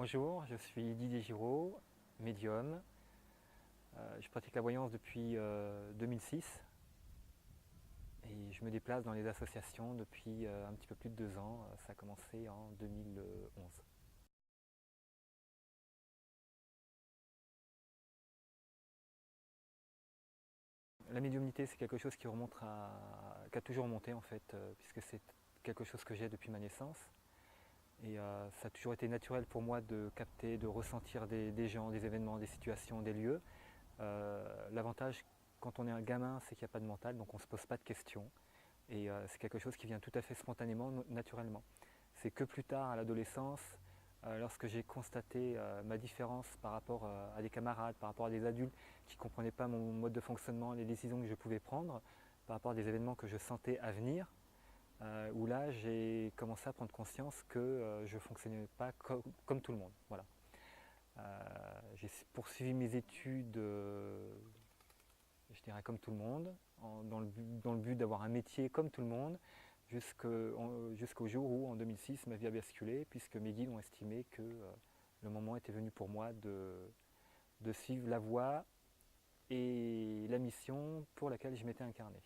Bonjour, je suis Didier Giraud, médium. Je pratique la voyance depuis 2006 et je me déplace dans les associations depuis un petit peu plus de 2 ans. Ça a commencé en 2011. La médiumnité, c'est quelque chose qui a toujours remonté en fait, puisque c'est quelque chose que j'ai depuis ma naissance. Et ça a toujours été naturel pour moi de capter, de ressentir des gens, des événements, des situations, des lieux. L'avantage quand on est un gamin, c'est qu'il n'y a pas de mental, donc on ne se pose pas de questions. Et c'est quelque chose qui vient tout à fait spontanément, naturellement. C'est que plus tard, à l'adolescence, lorsque j'ai constaté ma différence par rapport à des camarades, par rapport à des adultes qui ne comprenaient pas mon mode de fonctionnement, les décisions que je pouvais prendre, par rapport à des événements que je sentais à venir, où là j'ai commencé à prendre conscience que je ne fonctionnais pas comme tout le monde. Voilà. J'ai poursuivi mes études, je dirais comme tout le monde, dans le but d'avoir un métier comme tout le monde, jusqu'au jour où, en 2006, ma vie a basculé, puisque mes guides ont estimé que le moment était venu pour moi de suivre la voie et la mission pour laquelle je m'étais incarné.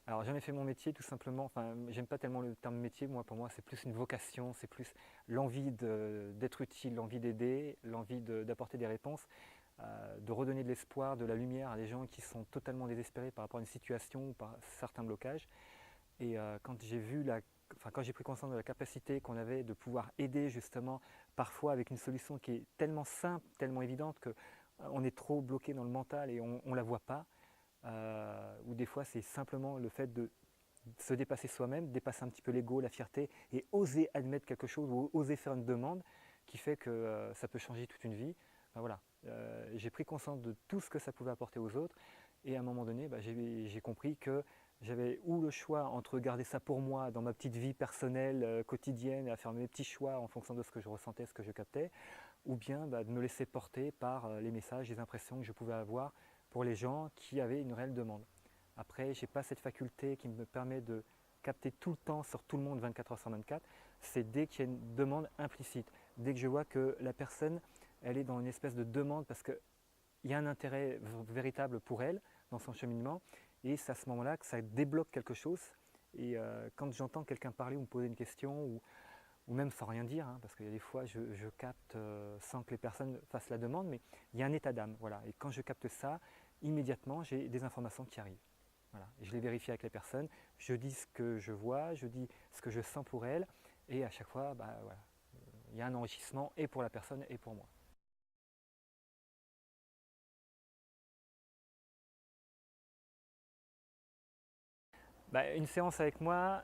Alors j'en ai fait mon métier tout simplement, enfin j'aime pas tellement le terme métier, pour moi c'est plus une vocation, c'est plus l'envie d'être utile, l'envie d'aider, l'envie d'apporter des réponses, de redonner de l'espoir, de la lumière à des gens qui sont totalement désespérés par rapport à une situation ou par certains blocages. Et quand j'ai pris conscience de la capacité qu'on avait de pouvoir aider justement, parfois avec une solution qui est tellement simple, tellement évidente que on est trop bloqué dans le mental et on ne la voit pas, ou des fois c'est simplement le fait de se dépasser soi-même, dépasser un petit peu l'ego, la fierté et oser admettre quelque chose ou oser faire une demande qui fait que ça peut changer toute une vie. Ben voilà. J'ai pris conscience de tout ce que ça pouvait apporter aux autres et à un moment donné, j'ai compris que j'avais ou le choix entre garder ça pour moi dans ma petite vie personnelle, quotidienne, à faire mes petits choix en fonction de ce que je ressentais, ce que je captais, ou bien de me laisser porter par les messages, les impressions que je pouvais avoir pour les gens qui avaient une réelle demande. Après, je n'ai pas cette faculté qui me permet de capter tout le temps sur tout le monde 24 heures sur 24. C'est dès qu'il y a une demande implicite, dès que je vois que la personne, elle est dans une espèce de demande parce qu'il y a un intérêt véritable pour elle dans son cheminement, et c'est à ce moment-là que ça débloque quelque chose. Et quand j'entends quelqu'un parler ou me poser une question, ou même sans rien dire, hein, parce qu'il y a des fois je capte sans que les personnes fassent la demande, mais il y a un état d'âme. Voilà. Et quand je capte ça, immédiatement j'ai des informations qui arrivent. Voilà. Et je les vérifie avec les personnes, je dis ce que je vois, je dis ce que je sens pour elles, et à chaque fois, voilà, il y a un enrichissement et pour la personne et pour moi. Une séance avec moi,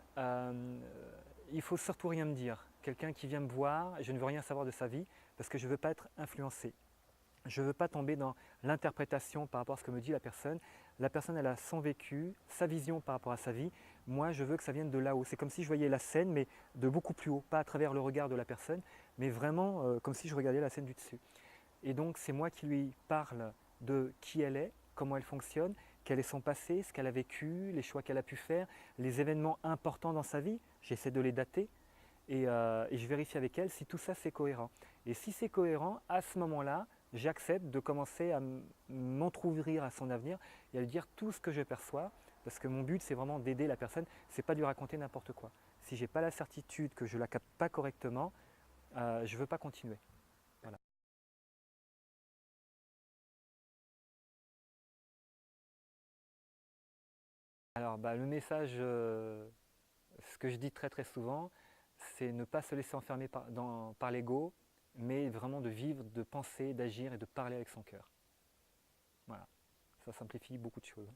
il faut surtout rien me dire. Quelqu'un qui vient me voir, je ne veux rien savoir de sa vie parce que je ne veux pas être influencé. Je ne veux pas tomber dans l'interprétation par rapport à ce que me dit la personne. La personne, elle a son vécu, sa vision par rapport à sa vie. Moi, je veux que ça vienne de là-haut. C'est comme si je voyais la scène, mais de beaucoup plus haut, pas à travers le regard de la personne, mais vraiment comme si je regardais la scène du dessus. Et donc, c'est moi qui lui parle de qui elle est, comment elle fonctionne, quel est son passé, ce qu'elle a vécu, les choix qu'elle a pu faire, les événements importants dans sa vie. J'essaie de les dater et je vérifie avec elle si tout ça c'est cohérent. Et si c'est cohérent, à ce moment-là, j'accepte de commencer à m'entrouvrir à son avenir et à lui dire tout ce que je perçois, parce que mon but c'est vraiment d'aider la personne, c'est pas de lui raconter n'importe quoi. Si j'ai pas la certitude que je la capte pas correctement, je veux pas continuer. Voilà. Alors le message, ce que je dis très très souvent, c'est ne pas se laisser enfermer par l'ego, mais vraiment de vivre, de penser, d'agir et de parler avec son cœur. Voilà, ça simplifie beaucoup de choses.